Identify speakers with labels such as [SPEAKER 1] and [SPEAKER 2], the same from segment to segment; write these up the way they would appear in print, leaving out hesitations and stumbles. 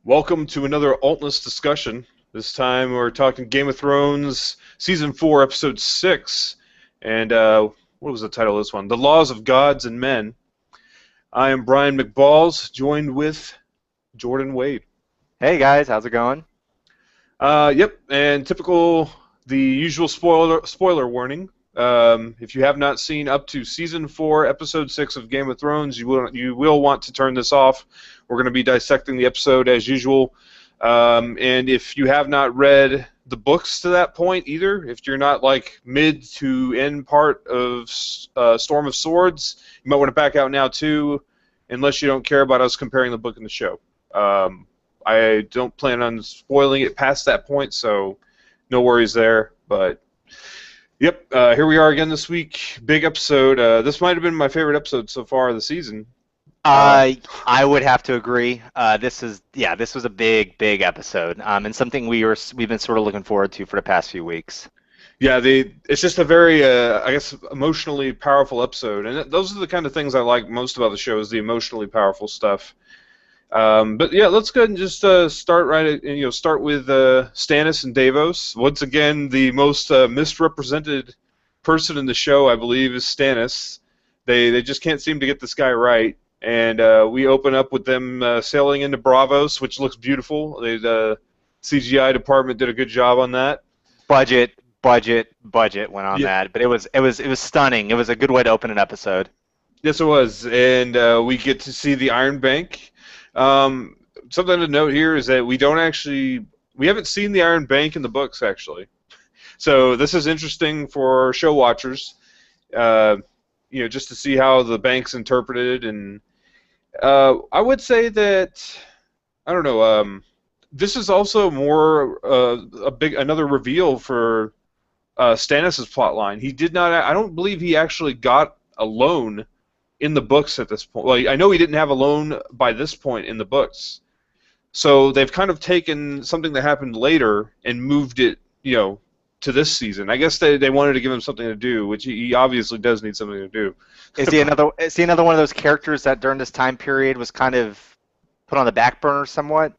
[SPEAKER 1] Welcome to another Altness discussion. This time we're talking Game of Thrones Season 4, Episode 6. And what was the title of this one? The Laws of Gods and Men. I am Brian McBalls, joined with Jordan Wade.
[SPEAKER 2] Hey guys, how's it going?
[SPEAKER 1] Yep, and the usual spoiler warning. If you have not seen up to Season 4, Episode 6 of Game of Thrones, you will want to turn this off. We're going to be dissecting the episode as usual. And if you have not read the books to that point either, if you're not like mid to end part of Storm of Swords, you might want to back out now too, unless you don't care about us comparing the book and the show. I don't plan on spoiling it past that point, so no worries there. But yep, here we are again this week. Big episode. This might have been my favorite episode so far of the season.
[SPEAKER 2] I would have to agree. This was a big episode, and something we've been sort of looking forward to for the past few weeks.
[SPEAKER 1] Yeah, it's just a very, I guess, emotionally powerful episode, and those are the kind of things I like most about the show is the emotionally powerful stuff. But yeah, let's go ahead and just start with Stannis and Davos. Once again, the most misrepresented person in the show, I believe, is Stannis. They just can't seem to get this guy right. And we open up with them sailing into Braavos, which looks beautiful. The CGI department did a good job on that.
[SPEAKER 2] Budget went on that, but it was stunning. It was a good way to open an episode.
[SPEAKER 1] Yes, it was, and we get to see the Iron Bank. Something to note here is that we haven't seen the Iron Bank in the books actually. So this is interesting for show watchers. Just to see how the bank's interpreted, and I would say that I don't know. This is also more another reveal for Stannis' plotline. He did not. I don't believe he actually got a loan in the books at this point. Well, I know he didn't have a loan by this point in the books. So they've kind of taken something that happened later and moved it, to this season. I guess they wanted to give him something to do, which he obviously does need something to do.
[SPEAKER 2] Is he another one of those characters that during this time period was kind of put on the back burner somewhat?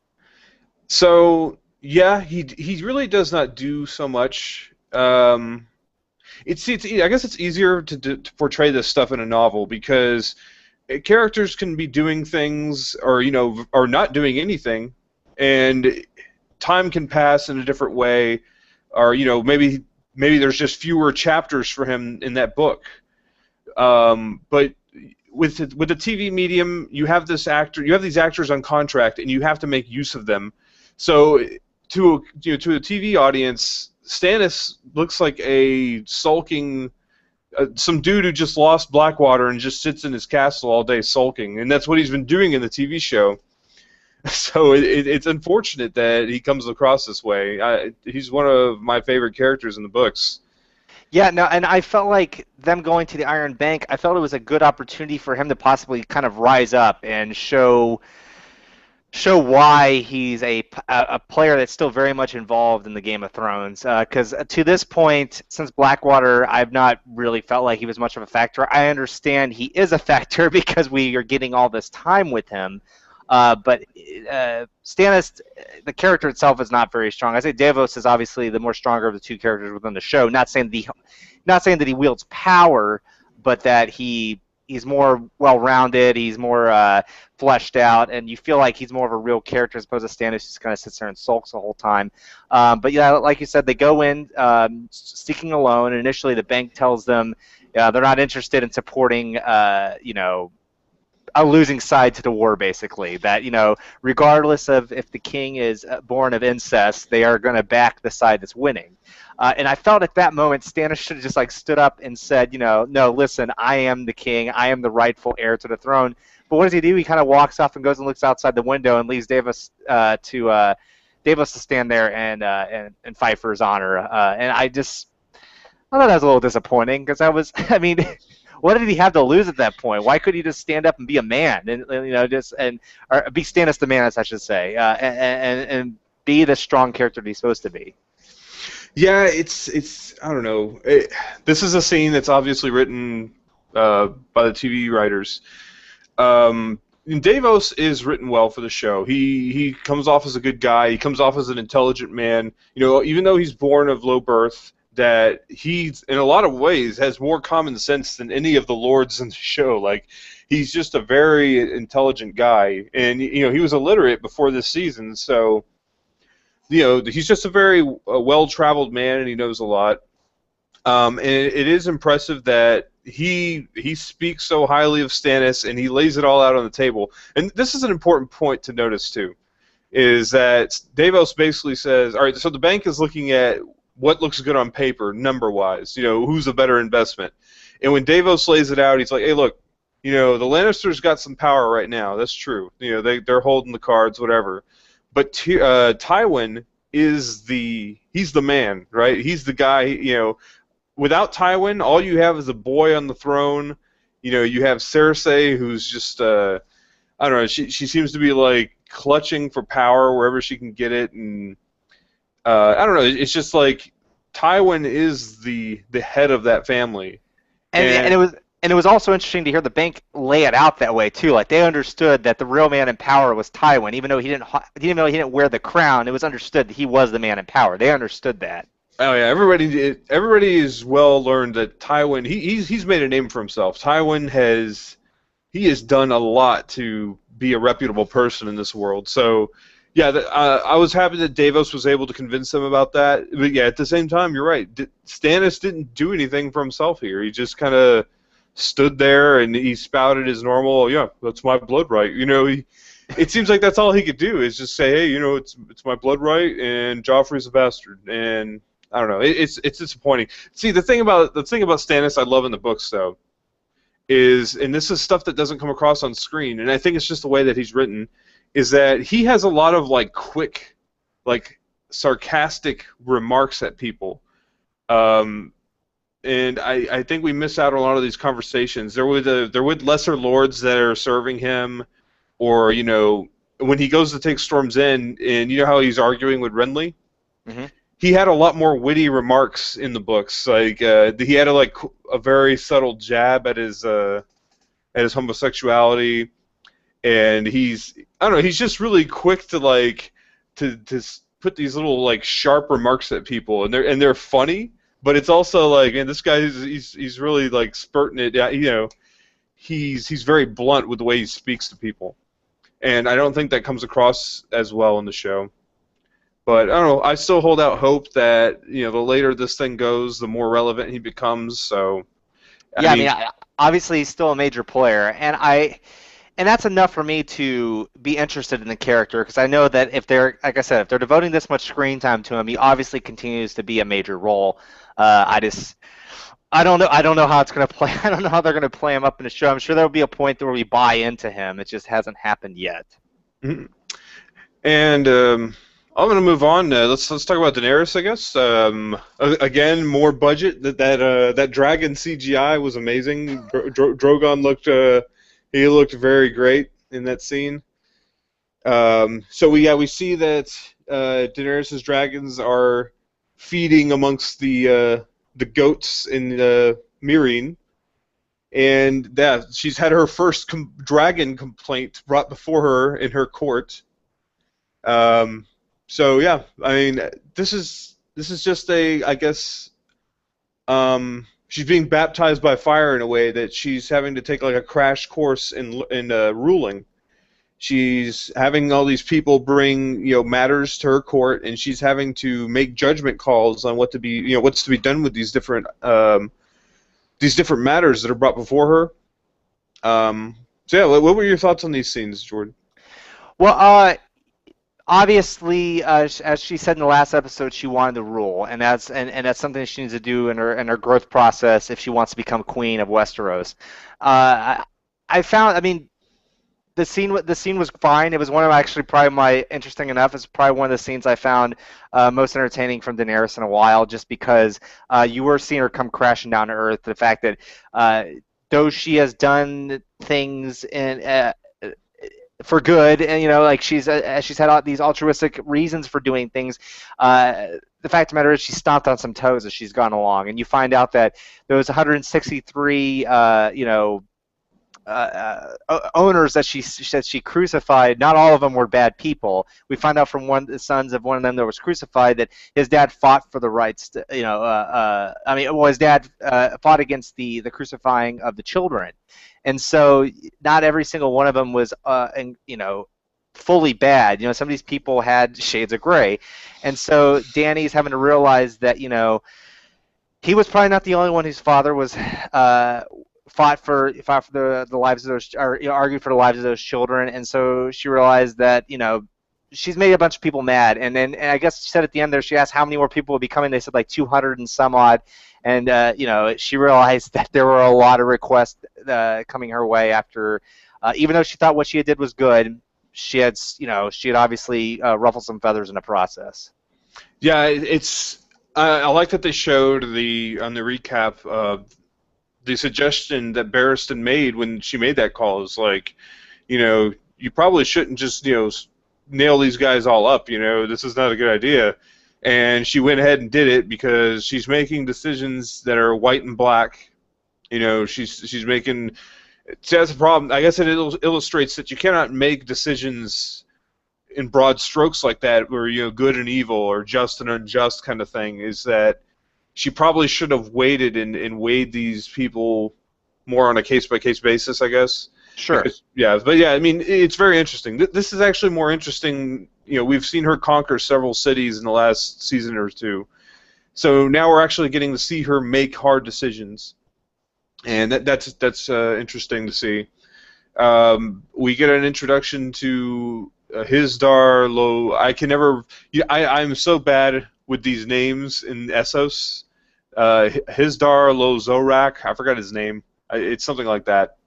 [SPEAKER 1] So yeah, he really does not do so much. I guess it's easier to portray this stuff in a novel because characters can be doing things or not doing anything, and time can pass in a different way. Or maybe there's just fewer chapters for him in that book. But with the TV medium, you have these actors on contract, and you have to make use of them. So to a TV audience, Stannis looks like a sulking some dude who just lost Blackwater and just sits in his castle all day sulking, and that's what he's been doing in the TV show. So it's unfortunate that he comes across this way. He's one of my favorite characters in the books.
[SPEAKER 2] Yeah, no, and I felt like them going to the Iron Bank, I felt it was a good opportunity for him to possibly kind of rise up and show why he's a player that's still very much involved in the Game of Thrones. Because to this point, since Blackwater, I've not really felt like he was much of a factor. I understand he is a factor because we are getting all this time with him. But Stannis, the character itself is not very strong. I say Davos is obviously the more stronger of the two characters within the show. Not saying that he wields power, but that he's more well-rounded. He's more fleshed out, and you feel like he's more of a real character as opposed to Stannis, who just kind of sits there and sulks the whole time. But yeah, like you said, they go in seeking a loan. And initially, the bank tells them they're not interested in supporting, a losing side to the war, basically. That, regardless of if the king is born of incest, they are going to back the side that's winning. And I felt at that moment Stannis should have just stood up and said, no, listen, I am the king. I am the rightful heir to the throne. But what does he do? He kind of walks off and goes and looks outside the window and leaves Davos to stand there and fight for his honor. And I thought that was a little disappointing because what did he have to lose at that point? Why couldn't he just stand up and be a man or be Stannis the man, as I should say, and be the strong character that he's supposed to be?
[SPEAKER 1] Yeah, it's I don't know. This is a scene that's obviously written by the TV writers. Davos is written well for the show. He comes off as a good guy. He comes off as an intelligent man. You know, even though he's born of low birth, that he's in a lot of ways has more common sense than any of the lords in the show. Like, he's just a very intelligent guy, and you know he was illiterate before this season, so you know he's just a very well-traveled man, and he knows a lot. And it is impressive that he speaks so highly of Stannis, and he lays it all out on the table. And this is an important point to notice too, is that Davos basically says, all right, so the bank is looking at what looks good on paper, number-wise. You know, who's a better investment? And when Davos lays it out, he's like, hey, look, you know, the Lannisters got some power right now. That's true. You know, they're holding the cards, whatever. But Tywin is he's the man, right? He's the guy. You know, without Tywin, all you have is a boy on the throne. You know, you have Cersei, who's just I don't know. She seems to be like clutching for power wherever she can get it, and I don't know. It's just like Tywin is the head of that family,
[SPEAKER 2] and it was also interesting to hear the bank lay it out that way too. Like they understood that the real man in power was Tywin, even though he didn't wear the crown. It was understood that he was the man in power. They understood that.
[SPEAKER 1] Oh yeah, everybody is well learned that Tywin he's made a name for himself. Tywin has done a lot to be a reputable person in this world. So yeah, I was happy that Davos was able to convince them about that. But yeah, at the same time, you're right. Stannis didn't do anything for himself here. He just kind of stood there and he spouted his normal, yeah, that's my blood right. You know, it seems like that's all he could do is just say, hey, you know, it's my blood right, and Joffrey's a bastard. And I don't know, it's disappointing. See, the thing about Stannis I love in the books though is, and this is stuff that doesn't come across on screen, and I think it's just the way that he's written, is that he has a lot of like quick, like sarcastic remarks at people. And I think we miss out on a lot of these conversations. They're with lesser lords that are serving him, or you know, when he goes to take Storm's End, and you know how he's arguing with Renly. Mm-hmm. He had a lot more witty remarks in the books. Like he had a very subtle jab at his homosexuality, and I don't know. He's just really quick to like to put these little like sharp remarks at people, and they're funny. But it's also like, and this guy he's really like spurting it. You know, he's very blunt with the way he speaks to people, and I don't think that comes across as well in the show. But I don't know. I still hold out hope that you know the later this thing goes, the more relevant he becomes. So
[SPEAKER 2] I mean, obviously he's still a major player, and that's enough for me to be interested in the character, because I know that if they're, like I said, if they're devoting this much screen time to him, he obviously continues to be a major role. I don't know how it's going to play. I don't know how they're going to play him up in the show. I'm sure there'll be a point where we buy into him. It just hasn't happened yet.
[SPEAKER 1] Mm-hmm. And I'm going to move on. Let's talk about Daenerys, I guess. Again, more budget. That dragon CGI was amazing. Drogon looked very great in that scene. So we see that Daenerys' dragons are feeding amongst the goats in Meereen, and that she's had her first dragon complaint brought before her in her court. So yeah, I mean, this is just I guess, she's being baptized by fire in a way that she's having to take like a crash course in ruling. She's having all these people bring matters to her court, and she's having to make judgment calls on what's to be done with these different matters that are brought before her. So yeah, what were your thoughts on these scenes, Jordan?
[SPEAKER 2] Well, obviously, as she said in the last episode, she wanted to rule, and that's something she needs to do in her growth process if she wants to become queen of Westeros. I mean, the scene was fine. It was one of interesting enough. It's probably one of the scenes I found most entertaining from Daenerys in a while, just because you were seeing her come crashing down to earth. The fact that though she has done things for good, and like she's had all these altruistic reasons for doing things. The fact of the matter is, she stomped on some toes as she's gone along, and you find out that those 163, owners that she crucified, not all of them were bad people. We find out from one of the sons of one of them that was crucified that his dad fought for the rights to, his dad fought against the crucifying of the children, and so not every single one of them was, fully bad. Some of these people had shades of gray, and so Danny's having to realize that, he was probably not the only one whose father was fought for the lives of those, or argued for the lives of those children, and so she realized that she's made a bunch of people mad, and I guess she said at the end there, she asked how many more people would be coming. They said like 200 and some odd, and she realized that there were a lot of requests coming her way after, even though she thought what she did was good, she had obviously ruffled some feathers in the process.
[SPEAKER 1] Yeah, it's. I like that they showed on the recap the suggestion that Barristan made when she made that call is like, you probably shouldn't just nail these guys all up. This is not a good idea, and she went ahead and did it because she's making decisions that are white and black. She's making. See, that's the problem. I guess it illustrates that you cannot make decisions in broad strokes like that, where good and evil or just and unjust kind of thing. Is that she probably should have waited and weighed these people more on a case-by-case basis, I guess.
[SPEAKER 2] Sure.
[SPEAKER 1] But I mean, it's very interesting. This is actually more interesting. We've seen her conquer several cities in the last season or two, so now we're actually getting to see her make hard decisions, and that's interesting to see. We get an introduction to Hizdar Lo. I can never. I'm so bad with these names in Essos. Hizdar Lo Zorak. I forgot his name. It's something like that.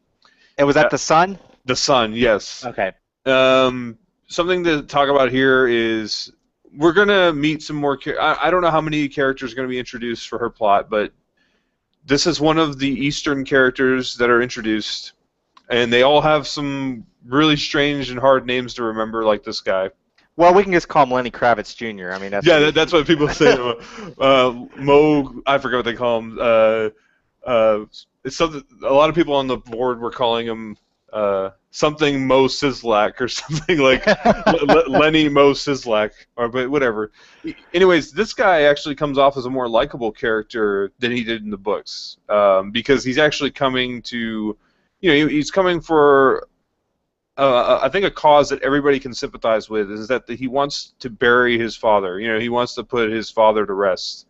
[SPEAKER 2] And was that the son?
[SPEAKER 1] The son, yes.
[SPEAKER 2] Okay.
[SPEAKER 1] Something to talk about here is we're gonna meet some more. I don't know how many characters are gonna be introduced for her plot, but this is one of the Eastern characters that are introduced, and they all have some really strange and hard names to remember, like this guy.
[SPEAKER 2] Well, we can just call him Lenny Kravitz Jr. I mean,
[SPEAKER 1] that's what people say. Mo, I forget what they call him. It's something. A lot of people on the board were calling him something Mo Sislak or something like Lenny Mo Sislak, but whatever. Anyways, this guy actually comes off as a more likable character than he did in the books, because he's actually coming to, he's coming for. I think a cause that everybody can sympathize with is that he wants to bury his father. He wants to put his father to rest.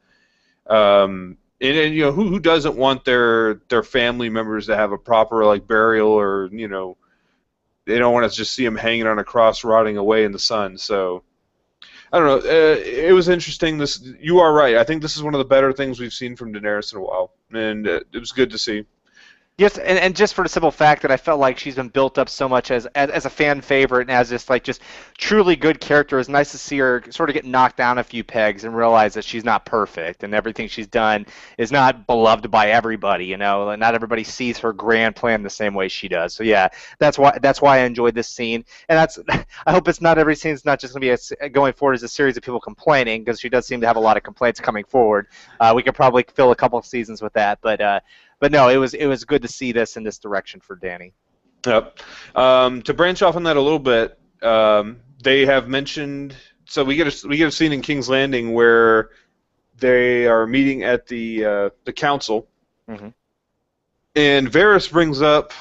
[SPEAKER 1] And who doesn't want their family members to have a proper burial, or they don't want to just see him hanging on a cross rotting away in the sun. So I don't know. It was interesting. You are right. I think this is one of the better things we've seen from Daenerys in a while, and it was good to see.
[SPEAKER 2] Yes, and just for the simple fact that I felt like she's been built up so much as a fan favorite and as this just truly good character. It's nice to see her sort of get knocked down a few pegs and realize that she's not perfect and everything she's done is not beloved by everybody. Not everybody sees her grand plan the same way she does. So yeah, that's why I enjoyed this scene, and I hope it's not every scene. It's not just going to be going forward as a series of people complaining, because she does seem to have a lot of complaints coming forward. We could probably fill a couple of seasons with that, but no, it was good to see this in this direction for Danny.
[SPEAKER 1] Yep. To branch off on that a little bit, they have mentioned. So we get a scene in King's Landing where they are meeting at the council,
[SPEAKER 2] mm-hmm.
[SPEAKER 1] and Varys brings up.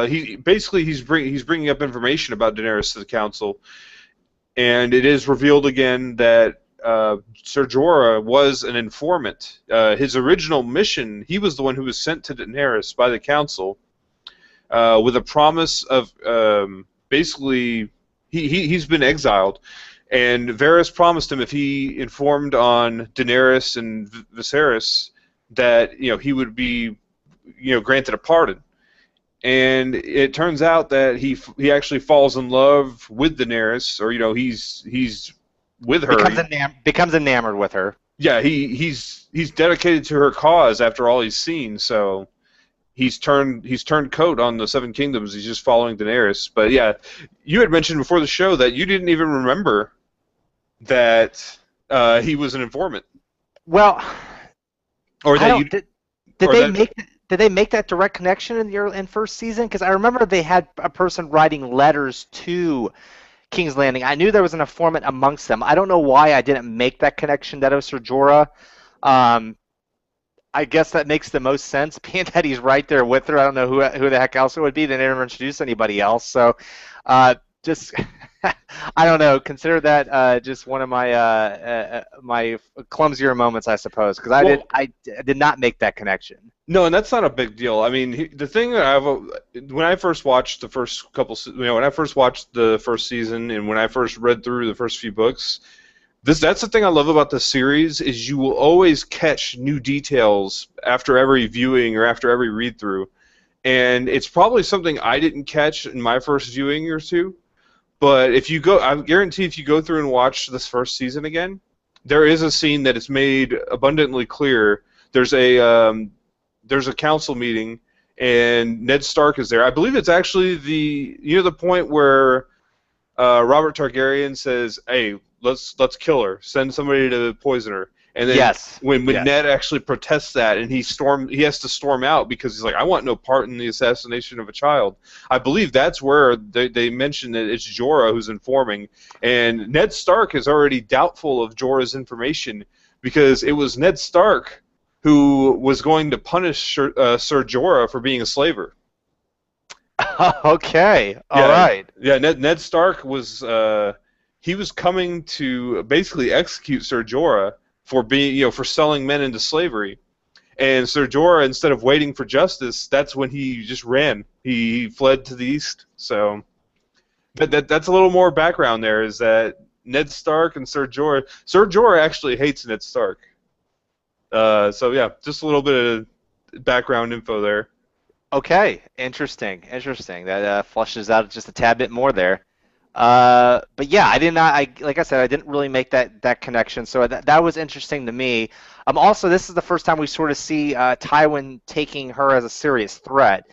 [SPEAKER 1] He's bringing up information about Daenerys to the council, and it is revealed again that Ser Jorah was an informant. His original mission, he was the one who was sent to Daenerys by the council with a promise of basically he's been exiled, and Varys promised him if he informed on Daenerys and Viserys that he would be granted a pardon. And it turns out that he actually falls in love with Daenerys, or he's with her.
[SPEAKER 2] Becomes enamored with her.
[SPEAKER 1] Yeah, he's dedicated to her cause after all he's seen. So he's turned coat on the Seven Kingdoms. He's just following Daenerys. But yeah, you had mentioned before the show that you didn't even remember that he was an informant.
[SPEAKER 2] Well,
[SPEAKER 1] or that
[SPEAKER 2] did did they make that direct connection in first season? Because I remember they had a person writing letters to King's Landing. I knew there was an informant amongst them. I don't know why I didn't make that connection that it was Ser Jorah. Um, I guess that makes the most sense, being that he's right there with her. I don't know who the heck else it would be. They never introduced anybody else. So just I don't know. Consider that just one of my clumsier moments, I suppose, because I did not make that connection.
[SPEAKER 1] No, and that's not a big deal. I mean, the thing that when I first watched the first couple, when I first watched the first season, and when I first read through the first few books, that's the thing I love about the series is you will always catch new details after every viewing or after every read through, and it's probably something I didn't catch in my first viewing or two. But if you go, I guarantee if you go through and watch this first season again, there is a scene that is made abundantly clear. There's a council meeting, and Ned Stark is there. I believe it's actually the point where Robert Targaryen says, "Hey, let's kill her. Send somebody to poison her." And then
[SPEAKER 2] yes.
[SPEAKER 1] when Ned actually protests that, and he has to storm out because he's like, "I want no part in the assassination of a child." I believe that's where they mention that it's Jorah who's informing, and Ned Stark is already doubtful of Jorah's information because it was Ned Stark who was going to punish Ser Jorah for being a slaver.
[SPEAKER 2] Okay, all right.
[SPEAKER 1] Yeah, Ned Stark was he was coming to basically execute Ser Jorah for being for selling men into slavery, and Ser Jorah, instead of waiting for justice, that's when he just ran. He fled to the east. So that's a little more background there. Is that Ned Stark and Ser Jorah? Ser Jorah actually hates Ned Stark. So yeah, just a little bit of background info there.
[SPEAKER 2] Okay, interesting. That flushes out just a tad bit more there. But yeah, I did not. Like I said, I didn't really make that connection. So that was interesting to me. Also, this is the first time we sort of see Tywin taking her as a serious threat.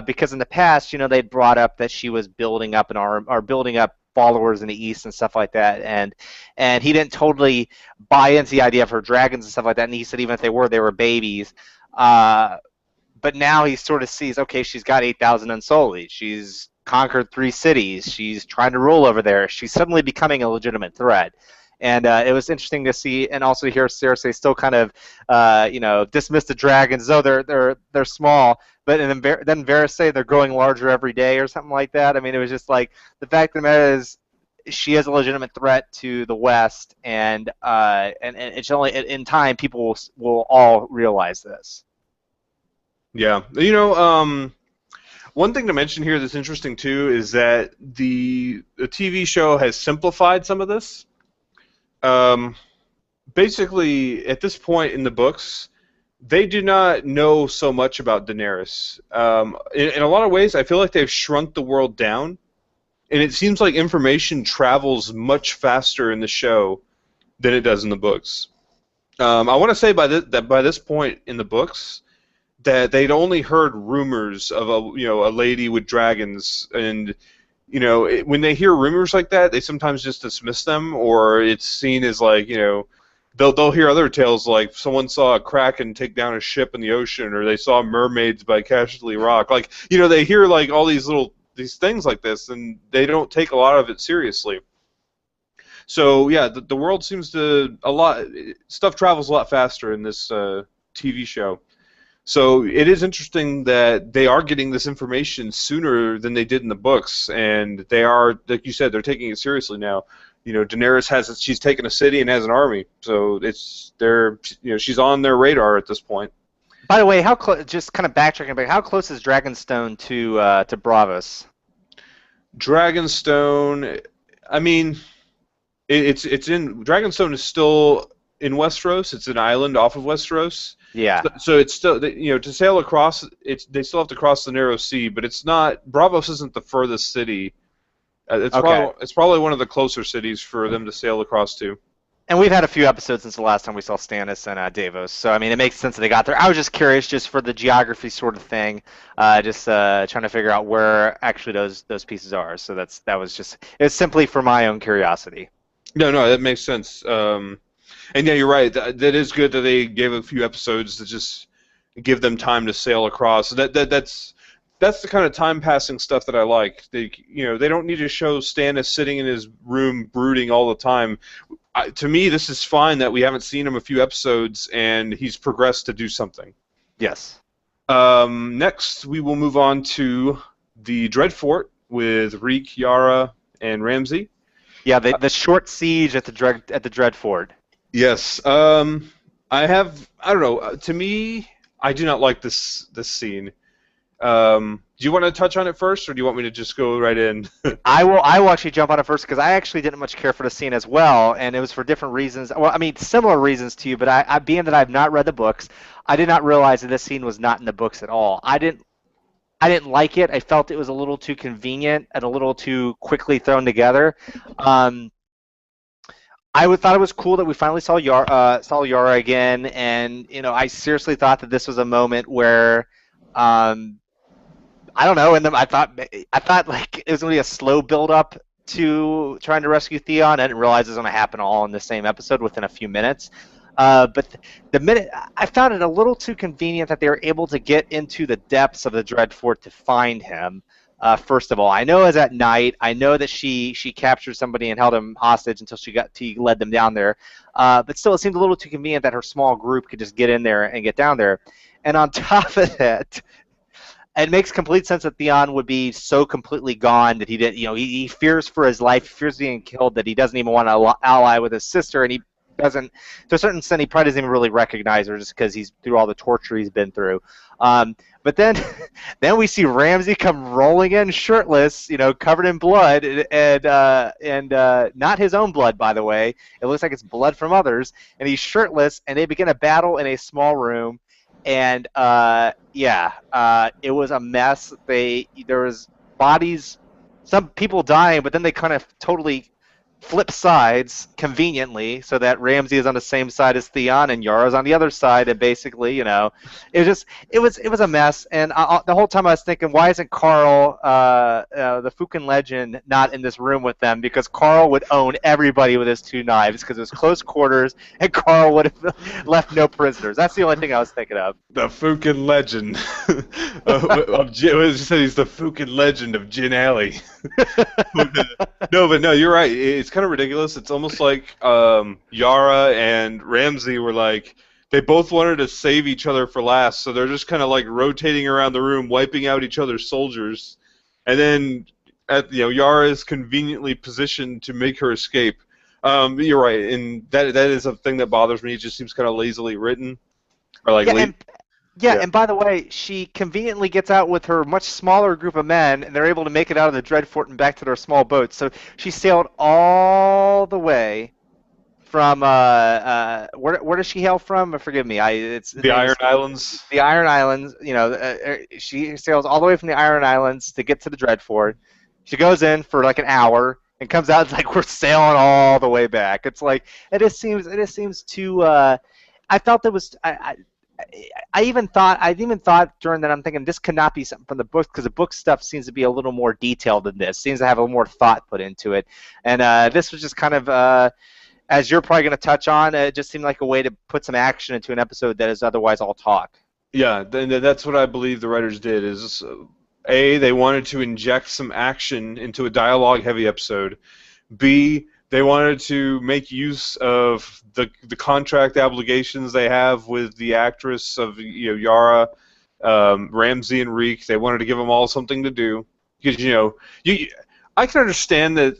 [SPEAKER 2] Because in the past, they'd brought up that she was building up an arm or building up followers in the East and stuff like that, and he didn't totally buy into the idea of her dragons and stuff like that. And he said even if they were babies. But now he sort of sees, okay, she's got 8,000 Unsullied. She's conquered 3 cities. She's trying to rule over there. She's suddenly becoming a legitimate threat. And it was interesting to see, and also to hear Cersei still kind of, dismiss the dragons. Oh, they're small, but then Varys say they're growing larger every day or something like that. I mean, it was just like the fact of the matter is, she is a legitimate threat to the West, and it's only in time people will all realize this.
[SPEAKER 1] Yeah, one thing to mention here that's interesting too is that the TV show has simplified some of this. Basically, at this point in the books, they do not know so much about Daenerys. In a lot of ways, I feel like they've shrunk the world down, and it seems like information travels much faster in the show than it does in the books. I want to say that by this point in the books, that they'd only heard rumors of a lady with dragons, and when they hear rumors like that, they sometimes just dismiss them, or it's seen as like they'll hear other tales like someone saw a kraken take down a ship in the ocean, or they saw mermaids by Casterly Rock. Like they hear like all these things like this, and they don't take a lot of it seriously. So yeah, the world seems to stuff travels a lot faster in this TV show. So it is interesting that they are getting this information sooner than they did in the books, and they are, like you said, they're taking it seriously now. Daenerys she's taken a city and has an army, so she's on their radar at this point.
[SPEAKER 2] By the way, how close? Just kind of backtracking back, how close is Dragonstone to Braavos?
[SPEAKER 1] Dragonstone, I mean, it's in Dragonstone is still in Westeros. It's an island off of Westeros.
[SPEAKER 2] Yeah.
[SPEAKER 1] So it's still, to sail across, they still have to cross the narrow sea, but it's not. Braavos isn't the furthest city. It's probably one of the closer cities for them to sail across to.
[SPEAKER 2] And we've had a few episodes since the last time we saw Stannis and Davos, so I mean it makes sense that they got there. I was just curious, just for the geography sort of thing, trying to figure out where actually those pieces are. So it's simply for my own curiosity.
[SPEAKER 1] No, that makes sense. And yeah, you're right. That is good that they gave a few episodes to just give them time to sail across. So that's the kind of time passing stuff that I like. They don't need to show Stannis sitting in his room brooding all the time. To me, this is fine that we haven't seen him a few episodes and he's progressed to do something.
[SPEAKER 2] Yes.
[SPEAKER 1] Next, we will move on to the Dreadfort with Reek, Yara, and Ramsay.
[SPEAKER 2] Yeah, the short siege at the Dreadfort.
[SPEAKER 1] Yes. I don't know. To me, I do not like this scene. Do you want to touch on it first, or do you want me to just go right in?
[SPEAKER 2] I will actually jump on it first because I actually didn't much care for the scene as well, and it was for different reasons. Well, I mean, similar reasons to you, but I being that I've not read the books, I did not realize that this scene was not in the books at all. I didn't like it. I felt it was a little too convenient and a little too quickly thrown together. I thought it was cool that we finally saw Yara again, and I seriously thought that this was a moment where. I don't know, and then I thought like it was gonna be a slow build up to trying to rescue Theon. I didn't realize it was gonna happen all in the same episode within a few minutes. But the minute I found it a little too convenient that they were able to get into the depths of the Dreadfort to find him. First of all, I know it was at night. I know that she captured somebody and held him hostage until she led them down there. But still, it seemed a little too convenient that her small group could just get in there and get down there. And on top of that, it makes complete sense that Theon would be so completely gone that he did. He fears for his life, fears being killed, that he doesn't even want to ally with his sister, and he doesn't. To a certain extent, he probably doesn't even really recognize her just because he's through all the torture he's been through. But then we see Ramsay come rolling in shirtless, covered in blood, and not his own blood, by the way. It looks like it's blood from others, and he's shirtless, and they begin a battle in a small room. And it was a mess. There was bodies, some people dying, but then they kind of totally flip sides conveniently so that Ramsay is on the same side as Theon and Yara's on the other side, and basically, it was a mess. And the whole time I was thinking, why isn't Carl, the Fukin legend, not in this room with them? Because Carl would own everybody with his two knives because it was close quarters, and Carl would have left no prisoners. That's the only thing I was thinking of.
[SPEAKER 1] The Fukin legend he's the Fukin legend of Gin Alley. No, you're right. It's kind of ridiculous. It's almost like Yara and Ramsay were like, they both wanted to save each other for last, so they're just kind of like rotating around the room, wiping out each other's soldiers, and then Yara is conveniently positioned to make her escape. You're right, and that is a thing that bothers me. It just seems kind of lazily written, or like.
[SPEAKER 2] Yeah, and by the way, she conveniently gets out with her much smaller group of men, and they're able to make it out of the Dreadfort and back to their small boats. So she sailed all the way from where does she hail from? Forgive me, it's
[SPEAKER 1] the Iron Islands.
[SPEAKER 2] The Iron Islands. She sails all the way from the Iron Islands to get to the Dreadfort. She goes in for like an hour and comes out. It's like we're sailing all the way back. It's like it just seems too. I felt it was. I even thought during that, I'm thinking this could not be something from the book, because the book stuff seems to be a little more detailed than this. Seems to have a little more thought put into it. And this was just kind of, as you're probably going to touch on, it just seemed like a way to put some action into an episode that is otherwise all talk.
[SPEAKER 1] Yeah, that's what I believe the writers did. Is they wanted to inject some action into a dialogue-heavy episode. B, they wanted to make use of the contract obligations they have with the actress of Yara, Ramsay, and Reek. They wanted to give them all something to do, because I can understand that.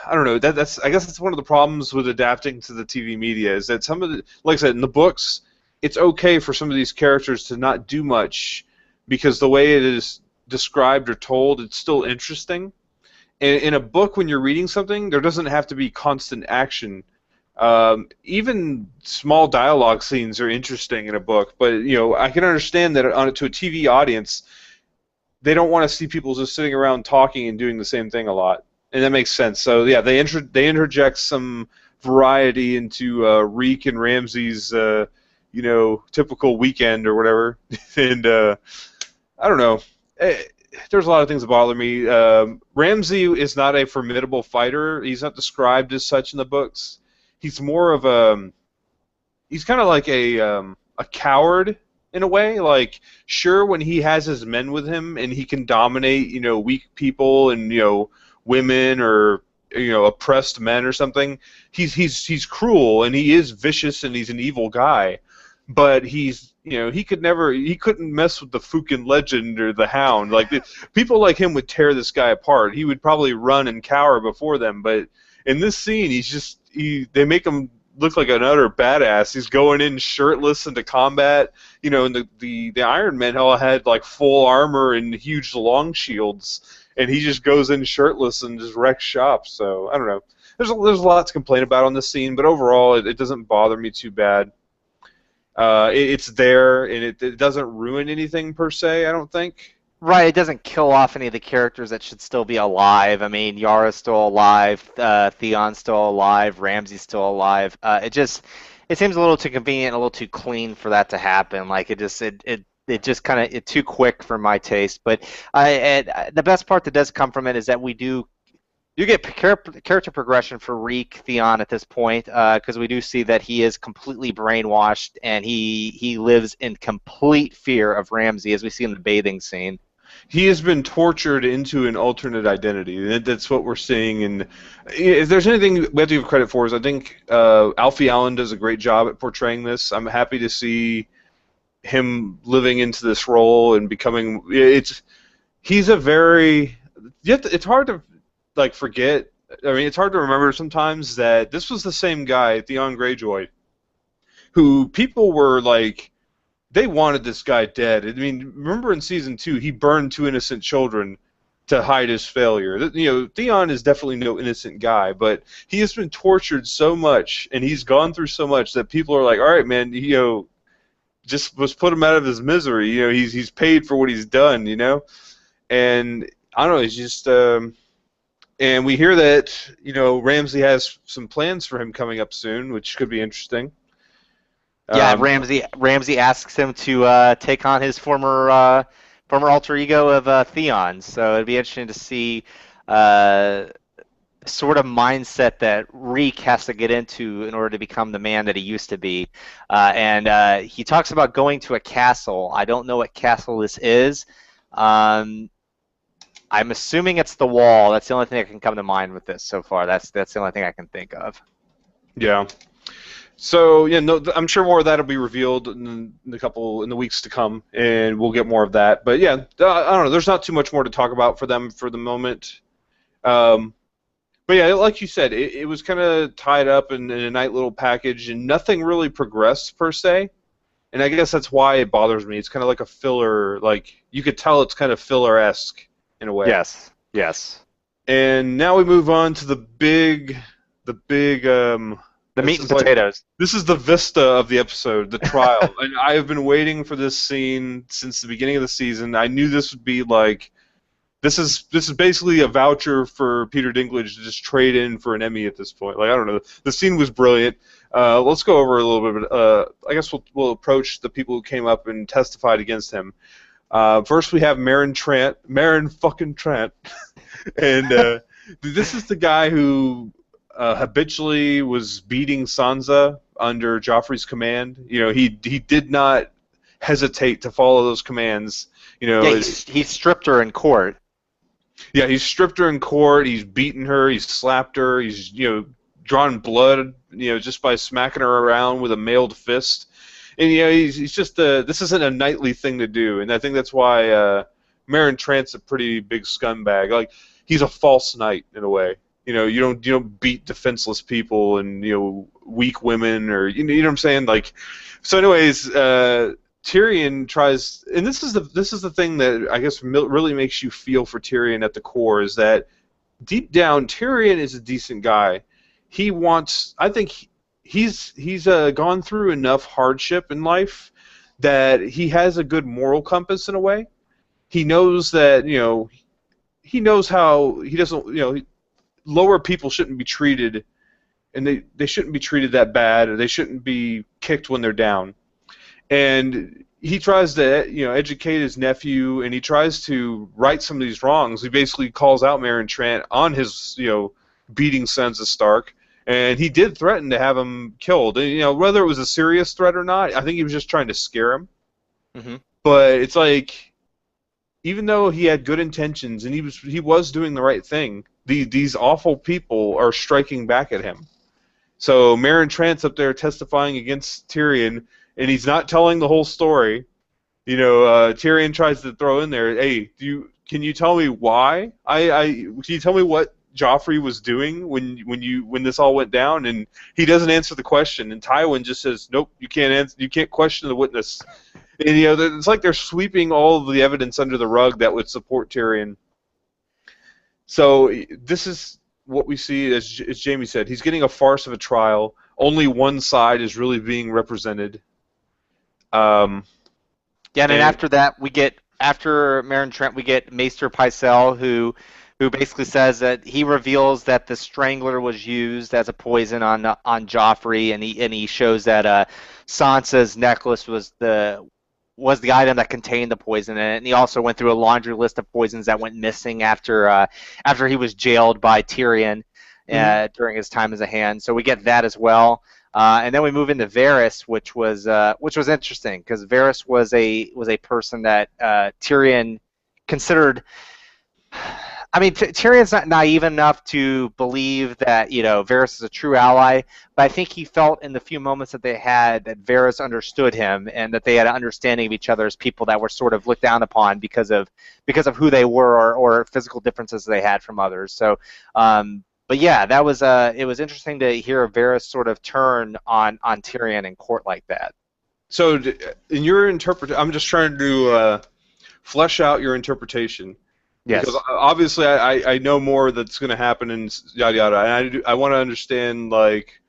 [SPEAKER 1] I don't know. I guess that's one of the problems with adapting to the TV media, is that some of the, like I said, in the books, it's okay for some of these characters to not do much, because the way it is described or told, it's still interesting. In a book, when you're reading something, there doesn't have to be constant action. Even small dialogue scenes are interesting in a book, but I can understand that to a TV audience, they don't want to see people just sitting around talking and doing the same thing a lot, and that makes sense. So yeah, they interject some variety into Reek and Ramsay's typical weekend or whatever, and I don't know. There's a lot of things that bother me. Ramsay is not a formidable fighter. He's not described as such in the books. He's more of he's kind of like a coward in a way. Like, sure, when he has his men with him and he can dominate, weak people and women or oppressed men or something, he's cruel and he is vicious and he's an evil guy. But he couldn't mess with the Fukin Legend or the Hound. Like, people like him would tear this guy apart. He would probably run and cower before them. But in this scene, they make him look like an utter badass. He's going in shirtless into combat. And the Iron Men all had like full armor and huge long shields, and he just goes in shirtless and just wrecks shop. So I don't know. There's a lot to complain about on this scene, but overall, it doesn't bother me too bad. It's there, and it doesn't ruin anything per se, I don't think.
[SPEAKER 2] Right, it doesn't kill off any of the characters that should still be alive. I mean, Yara's still alive, Theon's still alive, Ramsay's still alive. It seems a little too convenient, a little too clean for that to happen. Like it just kind of too quick for my taste. But the best part that does come from it is that you get character progression for Reek Theon at this point, because we do see that he is completely brainwashed and he lives in complete fear of Ramsay, as we see in the bathing scene.
[SPEAKER 1] He has been tortured into an alternate identity. That's what we're seeing. And if there's anything we have to give credit for, is I think Alfie Allen does a great job at portraying this. I'm happy to see him living into this role and becoming. He's a very. It's hard to forget. I mean, it's hard to remember sometimes that this was the same guy, Theon Greyjoy, who people were like. They wanted this guy dead. I mean, remember in season 2, he burned 2 innocent children to hide his failure. Theon is definitely no innocent guy, but he has been tortured so much, and he's gone through so much that people are like, all right, man, just let's put him out of his misery. He's paid for what he's done, And I don't know, he's just. And we hear that Ramsay has some plans for him coming up soon, which could be interesting.
[SPEAKER 2] Yeah, Ramsay asks him to take on his former alter ego of Theon. So it'd be interesting to see sort of mindset that Reek has to get into in order to become the man that he used to be. And he talks about going to a castle. I don't know what castle this is. I'm assuming it's the Wall. That's the only thing that can come to mind with this so far. That's the only thing I can think of.
[SPEAKER 1] Yeah. So I'm sure more of that will be revealed in the weeks to come, and we'll get more of that. But yeah, I don't know. There's not too much more to talk about for them for the moment. But yeah, like you said, it was kind of tied up in a nice little package, and nothing really progressed per se. And I guess that's why it bothers me. It's kind of like a filler. Like you could tell it's kind of filler-esque in a way.
[SPEAKER 2] Yes. Yes.
[SPEAKER 1] And now we move on to the big.
[SPEAKER 2] The meat and potatoes.
[SPEAKER 1] This is the vista of the episode, the trial. And I have been waiting for this scene since the beginning of the season. I knew this would be like, this is basically a voucher for Peter Dinklage to just trade in for an Emmy at this point. Like, I don't know. The scene was brilliant. Let's go over a little bit. I guess we'll approach the people who came up and testified against him. First, we have Meryn fucking Trant, and this is the guy who. Habitually was beating Sansa under Joffrey's command. He did not hesitate to follow those commands.
[SPEAKER 2] Yeah, he stripped her in court.
[SPEAKER 1] Yeah, he stripped her in court. He's beaten her. He's slapped her. He's drawn blood. Just by smacking her around with a mailed fist. And he's just this isn't a nightly thing to do. And I think that's why Meryn Trant's a pretty big scumbag. Like he's a false knight in a way. You don't beat defenseless people and weak women or you know what I'm saying. Like, so anyways, Tyrion tries, and this is the thing that I guess really makes you feel for Tyrion at the core is that deep down Tyrion is a decent guy. I think he's gone through enough hardship in life that he has a good moral compass in a way. He knows that he knows how he doesn't lower people shouldn't be treated, and they shouldn't be treated that bad, or they shouldn't be kicked when they're down. And he tries to educate his nephew, and he tries to right some of these wrongs. He basically calls out Meryn Trant on his beating Sansa Stark, and he did threaten to have him killed. And, whether it was a serious threat or not, I think he was just trying to scare him.
[SPEAKER 2] Hmm.
[SPEAKER 1] But it's like, even though he had good intentions and he was doing the right thing, these awful people are striking back at him. So Meryn Trant's up there testifying against Tyrion, and he's not telling the whole story. Tyrion tries to throw in there, "Hey, can you tell me why? Can you tell me what Joffrey was doing when this all went down?" And he doesn't answer the question, and Tywin just says, "Nope, you can't answer. You can't question the witness." And it's like they're sweeping all of the evidence under the rug that would support Tyrion. So this is what we see, as Jamie said. He's getting a farce of a trial. Only one side is really being represented. Um,
[SPEAKER 2] Yeah, and then
[SPEAKER 1] and
[SPEAKER 2] after that, after Meryn Trant, we get Maester Pycelle, who basically says that he reveals that the Strangler was used as a poison on Joffrey, and he shows that Sansa's necklace was the item that contained the poison in it, and he also went through a laundry list of poisons that went missing after he was jailed by Tyrion
[SPEAKER 1] mhm.
[SPEAKER 2] during his time as a Hand. So we get that as well. And then we move into Varys, which was interesting because Varys was a person that Tyrion considered. I mean, Tyrion's not naive enough to believe that Varys is a true ally, but I think he felt in the few moments that they had that Varys understood him and that they had an understanding of each other as people that were sort of looked down upon because of who they were or physical differences they had from others. So, but yeah, that was it was interesting to hear Varys sort of turn on Tyrion in court like that.
[SPEAKER 1] So, in your I'm just trying to flesh out your interpretation, because
[SPEAKER 2] Yes.
[SPEAKER 1] obviously I know more that's going to happen and yada yada. And I want to understand, like,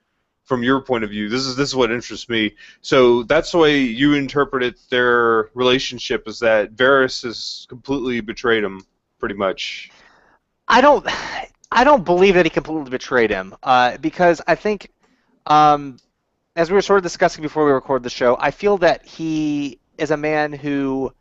[SPEAKER 1] from your point of view. This is what interests me. So that's the way you interpreted their relationship, is that Varys has completely betrayed him, pretty much.
[SPEAKER 2] I don't I don't believe that he completely betrayed him because I think um, as we were sort of discussing before we recorded the show, I feel that he is a man who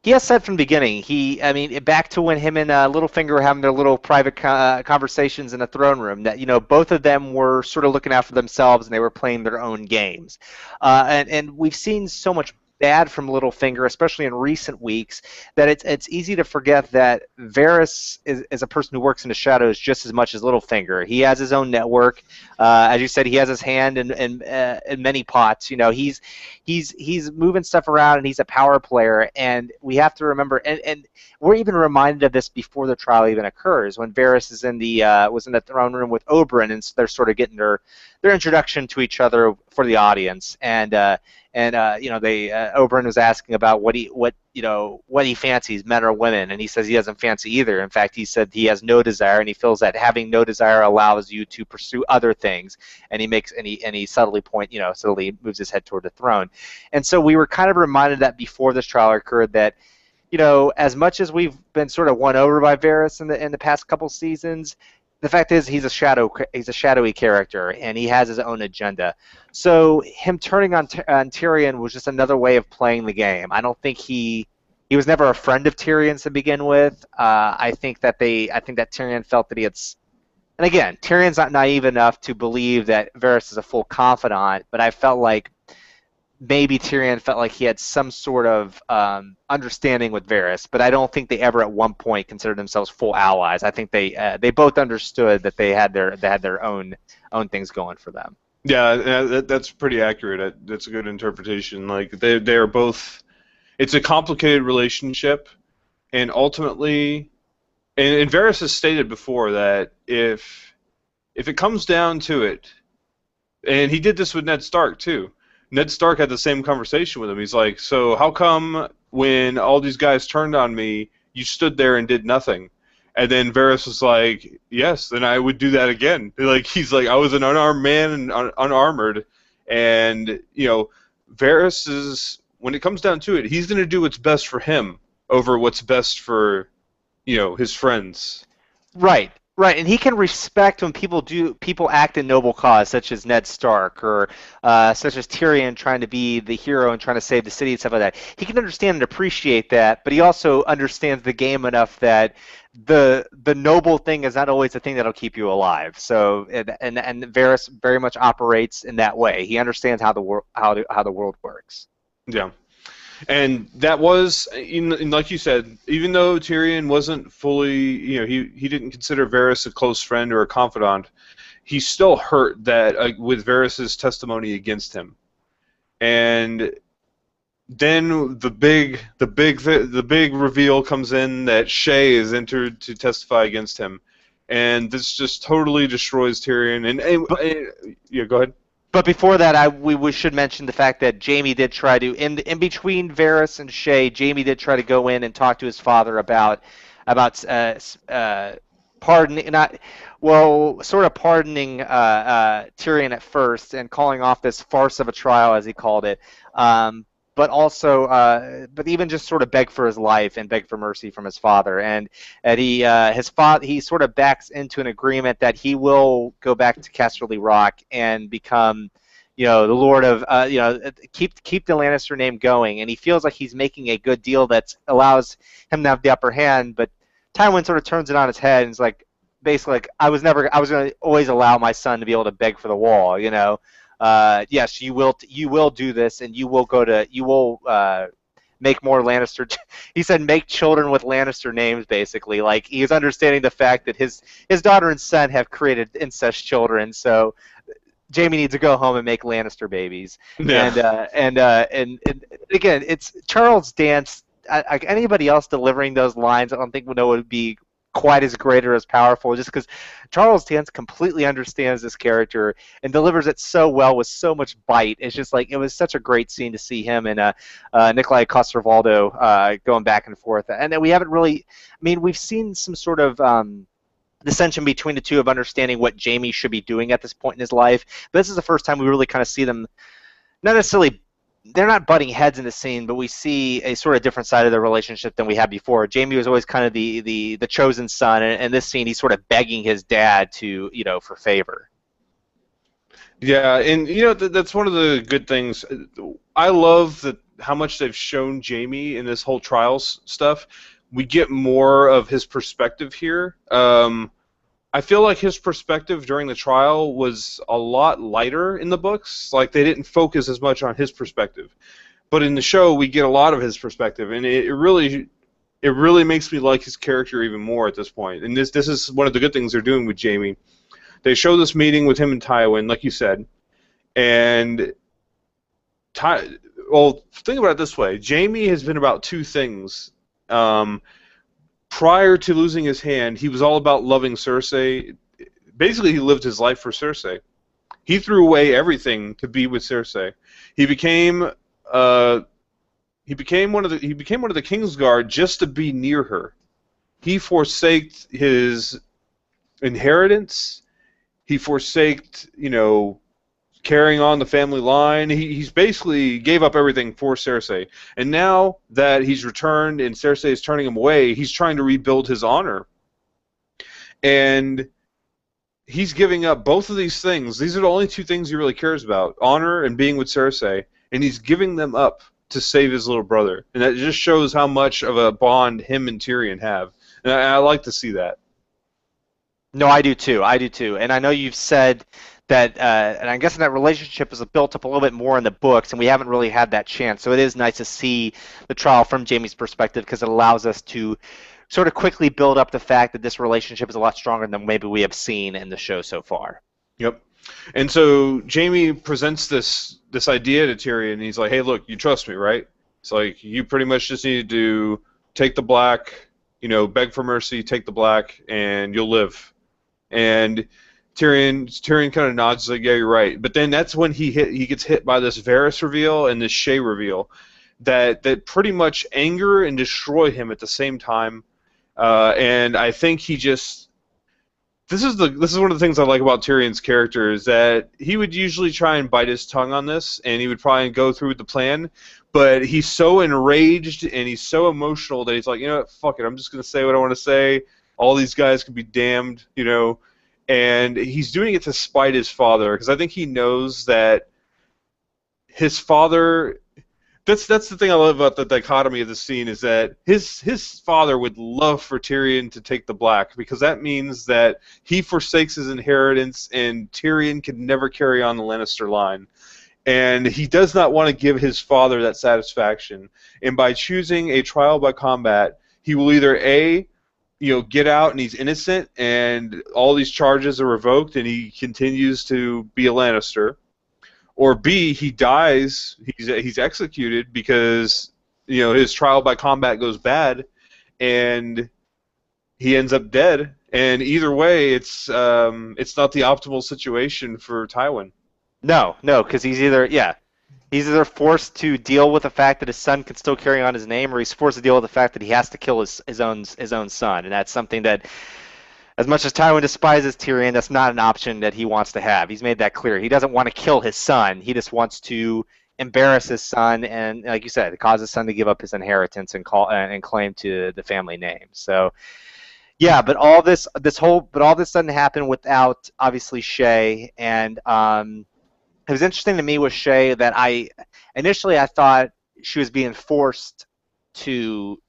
[SPEAKER 2] he has said from the beginning. I mean, back to when him and Littlefinger were having their little private conversations in the throne room, that both of them were sort of looking out for themselves and they were playing their own games. And we've seen so much bad from Littlefinger, especially in recent weeks, that it's easy to forget that Varys is a person who works in the shadows just as much as Littlefinger. He has his own network. As you said, he has his hand in many pots. He's moving stuff around and he's a power player, and we have to remember, and we're even reminded of this before the trial even occurs, when Varys is was in the throne room with Oberyn, and they're sort of getting their introduction to each other for the audience, and they Oberyn was asking about what he fancies, men or women, and he says he doesn't fancy either. In fact, he said he has no desire, and he feels that having no desire allows you to pursue other things. And he subtly moves his head toward the throne. And so we were kind of reminded that before this trial occurred that as much as we've been sort of won over by Varys in the past couple seasons, the fact is he's a shadowy character and he has his own agenda. So him turning on Tyrion was just another way of playing the game. I don't think he was never a friend of Tyrion's to begin with. I think that Tyrion felt that and again, Tyrion's not naive enough to believe that Varys is a full confidant, but I felt like maybe Tyrion felt like he had some sort of understanding with Varys, but I don't think they ever at one point considered themselves full allies. I think they both understood that they had their own things going for them.
[SPEAKER 1] Yeah, that's pretty accurate. That's a good interpretation. Like, they are both. It's a complicated relationship, and ultimately, and Varys has stated before that if it comes down to it, and he did this with Ned Stark too. Ned Stark had the same conversation with him. He's like, "So how come when all these guys turned on me, you stood there and did nothing?" And then Varys was like, "Yes, then I would do that again." Like, he's like, "I was an unarmed man and unarmored," and Varys is, when it comes down to it, he's going to do what's best for him over what's best for his friends.
[SPEAKER 2] Right, right, and he can respect when people act in noble cause, such as Ned Stark or such as Tyrion trying to be the hero and trying to save the city and stuff like that. He can understand and appreciate that, but he also understands the game enough that the noble thing is not always the thing that'll keep you alive. So and Varys very much operates in that way. He understands how the world works.
[SPEAKER 1] Yeah. And that was, and like you said, even though Tyrion wasn't fully, he didn't consider Varys a close friend or a confidant, he still hurt that with Varys's testimony against him. And then the big reveal comes in that Shae is entered to testify against him, and this just totally destroys Tyrion. And yeah, go ahead.
[SPEAKER 2] But before that, we should mention the fact that Jaime did try to in between Varys and Shae, Jaime did try to go in and talk to his father about pardoning, not well, sort of pardoning Tyrion at first and calling off this farce of a trial, as he called it. But also, but even just sort of beg for his life and beg for mercy from his father, and he sort of backs into an agreement that he will go back to Casterly Rock and become, the Lord of, keep the Lannister name going, and he feels like he's making a good deal that allows him to have the upper hand, but Tywin sort of turns it on its head and is like, basically, like, I was going to always allow my son to be able to beg for the wall, yes, you will do this, and you will make more Lannister. He said, make children with Lannister names, basically. Like, he's understanding the fact that his daughter and son have created incest children, so Jaime needs to go home and make Lannister babies. Yeah. And again, it's Charles Dance. Anybody else delivering those lines, I don't think would be quite as great or as powerful, just because Charles Dance completely understands this character and delivers it so well with so much bite. It's just like, it was such a great scene to see him and Nikolai Coster-Waldau going back and forth. And then we haven't really, we've seen some sort of dissension between the two of understanding what Jaime should be doing at this point in his life, but this is the first time we really kind of see them, not necessarily, they're not butting heads in the scene, but we see a sort of different side of the relationship than we had before. Jaime was always kind of the chosen son, and in this scene he's sort of begging his dad to, for favor.
[SPEAKER 1] Yeah, and that's one of the good things. I love how much they've shown Jaime in this whole trials stuff. We get more of his perspective here. I feel like his perspective during the trial was a lot lighter in the books. Like, they didn't focus as much on his perspective. But in the show, we get a lot of his perspective, and it really makes me like his character even more at this point. And this is one of the good things they're doing with Jaime. They show this meeting with him and Tywin, like you said, and well, think about it this way. Jaime has been about two things. Prior to losing his hand, he was all about loving Cersei. Basically, he lived his life for Cersei. He threw away everything to be with Cersei. He became one of the Kingsguard just to be near her. He forsaked his inheritance. He forsaked, carrying on the family line. He's basically gave up everything for Cersei. And now that he's returned and Cersei is turning him away, he's trying to rebuild his honor. And he's giving up both of these things. These are the only two things he really cares about, honor and being with Cersei. And he's giving them up to save his little brother. And that just shows how much of a bond him and Tyrion have. And I like to see that.
[SPEAKER 2] No, I do too. And I know you've said that, and I'm guessing that relationship is built up a little bit more in the books, and we haven't really had that chance. So it is nice to see the trial from Jaime's perspective, because it allows us to sort of quickly build up the fact that this relationship is a lot stronger than maybe we have seen in the show so far.
[SPEAKER 1] Yep. And so Jaime presents this idea to Tyrion, and he's like, hey, look, you trust me, right? It's like, you pretty much just need to take the black, beg for mercy, take the black, and you'll live. And Tyrion kind of nods, like, yeah, you're right. But then that's when he gets hit by this Varys reveal and this Shae reveal that pretty much anger and destroy him at the same time. And I think he just this is one of the things I like about Tyrion's character, is that he would usually try and bite his tongue on this, and he would probably go through with the plan. But he's so enraged and he's so emotional that he's like, what, fuck it, I'm just gonna say what I want to say. All these guys can be damned, And he's doing it to spite his father, because I think he knows that his father. That's the thing I love about the dichotomy of the scene, is that his father would love for Tyrion to take the black, because that means that he forsakes his inheritance and Tyrion can never carry on the Lannister line. And he does not want to give his father that satisfaction. And by choosing a trial by combat, he will either get out and he's innocent and all these charges are revoked and he continues to be a Lannister, or B, he dies, he's executed because his trial by combat goes bad and he ends up dead. And either way, it's not the optimal situation for Tywin.
[SPEAKER 2] No, because he's either forced to deal with the fact that his son can still carry on his name, or he's forced to deal with the fact that he has to kill his own son, and that's something that, as much as Tywin despises Tyrion, that's not an option that he wants to have. He's made that clear. He doesn't want to kill his son. He just wants to embarrass his son, and like you said, cause his son to give up his inheritance and claim to the family name. So. Yeah, but all this doesn't happen without obviously Shae, and it was interesting to me with Shae that initially I thought she was being forced to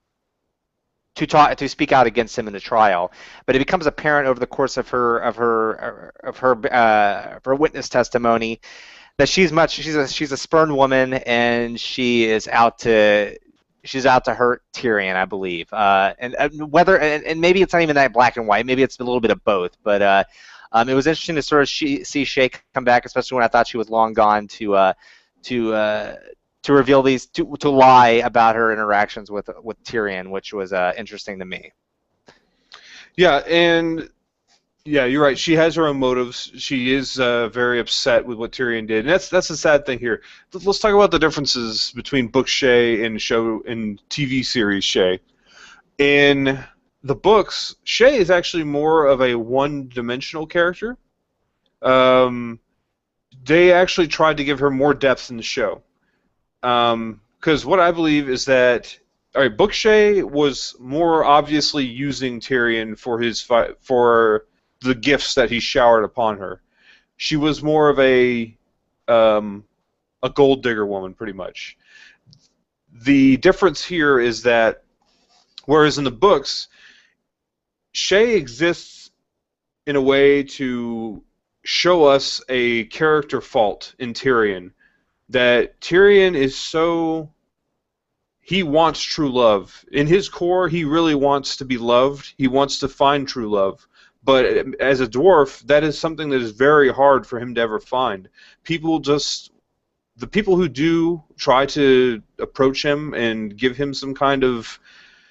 [SPEAKER 2] speak out against him in the trial, but it becomes apparent over the course of her witness testimony that she's a spurned woman and she's out to hurt Tyrion, I believe, and maybe it's not even that black and white. Maybe it's a little bit of both. But it was interesting to sort of see Shae come back, especially when I thought she was long gone, to reveal to lie about her interactions with Tyrion, which was interesting to me.
[SPEAKER 1] Yeah, and yeah, you're right. She has her own motives. She is very upset with what Tyrion did, and that's the sad thing here. Let's talk about the differences between book Shae and TV series Shae. In the books, Shae is actually more of a one-dimensional character. They actually tried to give her more depth in the show, because what I believe is that book Shae was more obviously using Tyrion for the gifts that he showered upon her. She was more of a gold digger woman, pretty much. The difference here is that, whereas in the books, Shae exists in a way to show us a character fault in Tyrion. That Tyrion is he wants true love. In his core, he really wants to be loved. He wants to find true love. But as a dwarf, that is something that is very hard for him to ever find. The people who do try to approach him and give him some kind of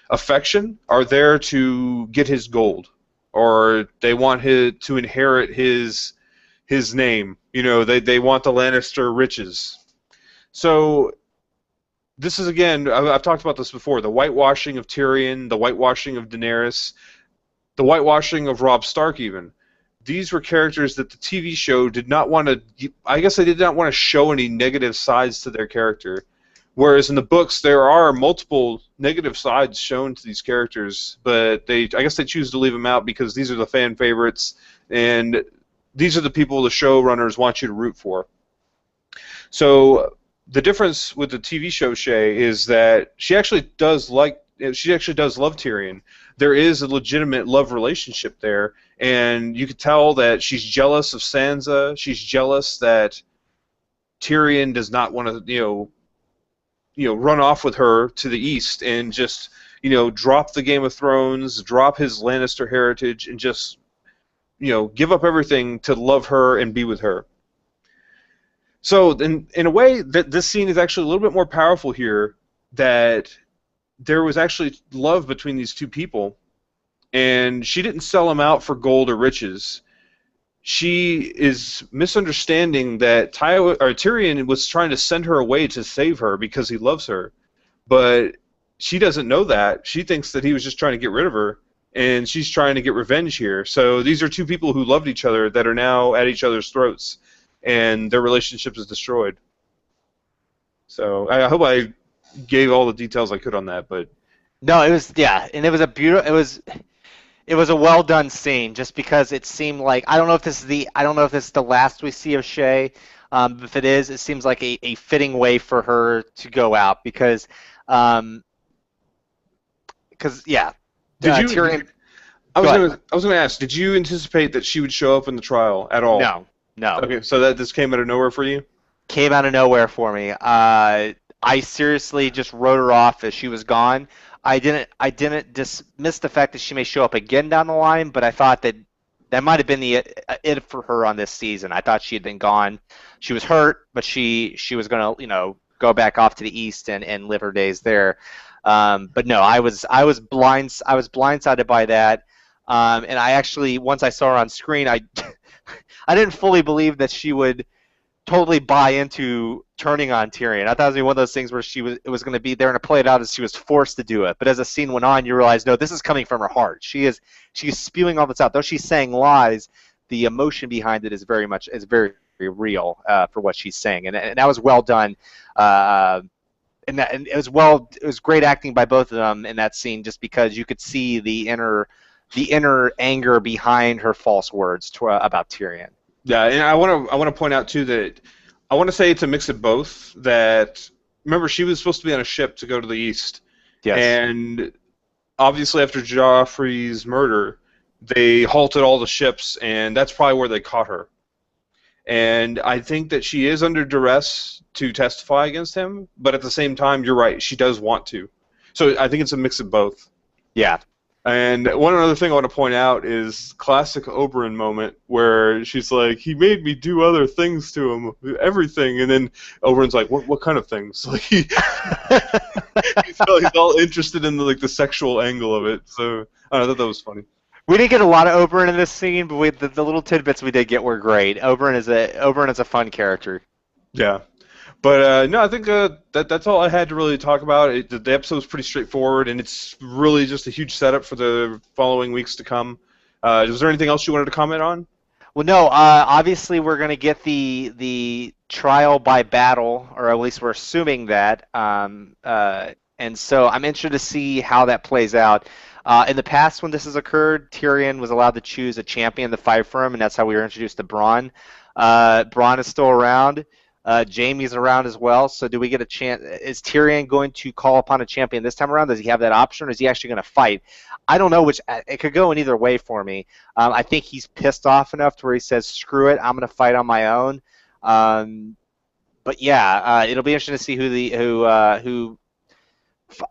[SPEAKER 1] affection are there to get his gold, or they want to inherit his name. They want the Lannister riches. So this is, again, I've talked about this before, the whitewashing of Tyrion, the whitewashing of Daenerys, the whitewashing of Robb Stark even. These were characters that the TV show did not want to... I guess they did not want to show any negative sides to their character. Whereas in the books, there are multiple negative sides shown to these characters, but I guess they choose to leave them out because these are the fan favorites, and these are the people the showrunners want you to root for. So the difference with the TV show Shae is that she actually does love Tyrion. There is a legitimate love relationship there, and you could tell that she's jealous of Sansa. She's jealous that Tyrion does not want to, run off with her to the east and just, drop the Game of Thrones, drop his Lannister heritage, and just, give up everything to love her and be with her. So, in a way, this scene is actually a little bit more powerful here, that there was actually love between these two people, and she didn't sell him out for gold or riches. She is misunderstanding that Tyrion was trying to send her away to save her because he loves her, but she doesn't know that. She thinks that he was just trying to get rid of her, and she's trying to get revenge here. So these are two people who loved each other that are now at each other's throats, and their relationship is destroyed. So I hope I gave all the details I could on that, but
[SPEAKER 2] no, it was, yeah, and it was it was a well done scene, just because it seemed like, I don't know if this is the last we see of Shae. If it is, it seems like a fitting way for her to go out, because yeah.
[SPEAKER 1] Tyrion, I was going to ask, did you anticipate that she would show up in the trial at all?
[SPEAKER 2] No.
[SPEAKER 1] Okay, so this came out of nowhere for you?
[SPEAKER 2] came out of nowhere for me. I seriously just wrote her off as she was gone. I didn't dismiss the fact that she may show up again down the line, but I thought that that might have been the it for her on this season. I thought she had been gone. She was hurt, but she was gonna go back off to the east and live her days there. But no, I was blindsided by that. And I actually, once I saw her on screen, I I didn't fully believe that she would totally buy into turning on Tyrion. I thought it was gonna be one of those things where it was going to be there and play it out as she was forced to do it. But as the scene went on, you realize no, this is coming from her heart. She's spewing all this out. Though she's saying lies, the emotion behind it is very real for what she's saying, and that was well done. And it was great acting by both of them in that scene, just because you could see the inner anger behind her false words about Tyrion.
[SPEAKER 1] Yeah, and I want to point out too that I want to say it's a mix of both. That remember she was supposed to be on a ship to go to the east,
[SPEAKER 2] Yes.
[SPEAKER 1] and obviously after Joffrey's murder, they halted all the ships, and that's probably where they caught her. And I think that she is under duress to testify against him, but at the same time, you're right, she does want to. So I think it's a mix of both.
[SPEAKER 2] Yeah.
[SPEAKER 1] And one other thing I want to point out is classic Oberyn moment where she's like, he made me do other things to him, everything, and then Oberyn's like, what kind of things? Like he's all interested in the sexual angle of it. So I thought that was funny.
[SPEAKER 2] We didn't get a lot of Oberyn in this scene, but the little tidbits we did get were great. Oberyn is a fun character.
[SPEAKER 1] Yeah. But no, I think that's all I had to really talk about. The episode was pretty straightforward, and it's really just a huge setup for the following weeks to come. Was there anything else you wanted to comment on?
[SPEAKER 2] Well, no. Obviously, we're going to get the trial by battle, or at least we're assuming that. And so I'm interested to see how that plays out. In the past, when this has occurred, Tyrion was allowed to choose a champion to fight for him, and that's how we were introduced to Bronn. Bronn is still around. Jaime's around as well. So do we get a chance? Is Tyrion going to call upon a champion this time around? Does he have that option, or is he actually going to fight? I don't know. It could go in either way for me. I think he's pissed off enough to where he says, "Screw it, I'm going to fight on my own." But yeah, it'll be interesting to see who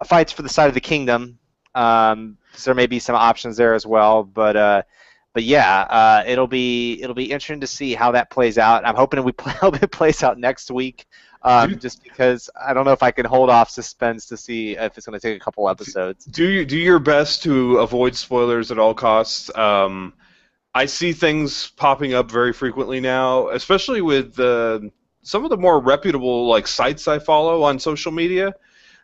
[SPEAKER 2] fights for the side of the kingdom. So there may be some options there as well, but yeah, it'll be interesting to see how that plays out. I'm hoping how it plays out next week, just because I don't know if I can hold off suspense to see if it's going to take a couple episodes.
[SPEAKER 1] Do your best to avoid spoilers at all costs. I see things popping up very frequently now, especially with some of the more reputable sites I follow on social media.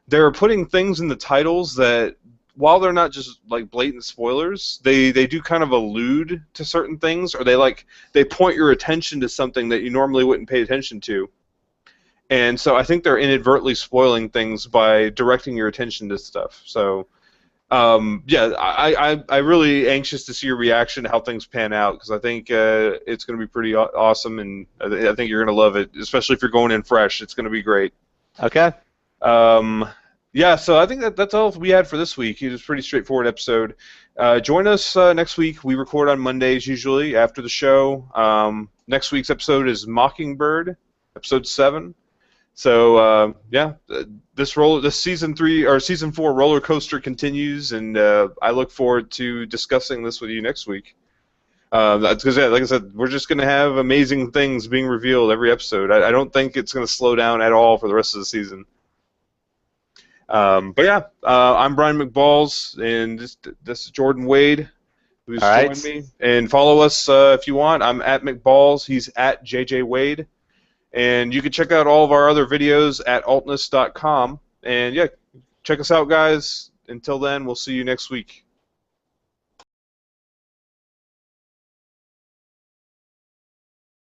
[SPEAKER 1] They're putting things in the titles that, while they're not just blatant spoilers, they do kind of allude to certain things, or they point your attention to something that you normally wouldn't pay attention to. And so I think they're inadvertently spoiling things by directing your attention to stuff. So yeah, I'm really anxious to see your reaction to how things pan out, because I think it's going to be pretty awesome, and I think you're going to love it, especially if you're going in fresh. It's going to be great.
[SPEAKER 2] Okay.
[SPEAKER 1] Yeah, so I think that's all we had for this week. It was a pretty straightforward episode. Join us next week. We record on Mondays usually after the show. Next week's episode is Mockingbird, episode 7. So yeah, this season 3 or season 4 roller coaster continues, and I look forward to discussing this with you next week. Because yeah, like I said, we're just going to have amazing things being revealed every episode. I don't think it's going to slow down at all for the rest of the season. But yeah, I'm Brian McBalls, and this is Jordan Wade, who's joined me. And follow us if you want. I'm at McBalls. He's at JJ Wade. And you can check out all of our other videos at altness.com. And yeah, check us out, guys. Until then, we'll see you next week.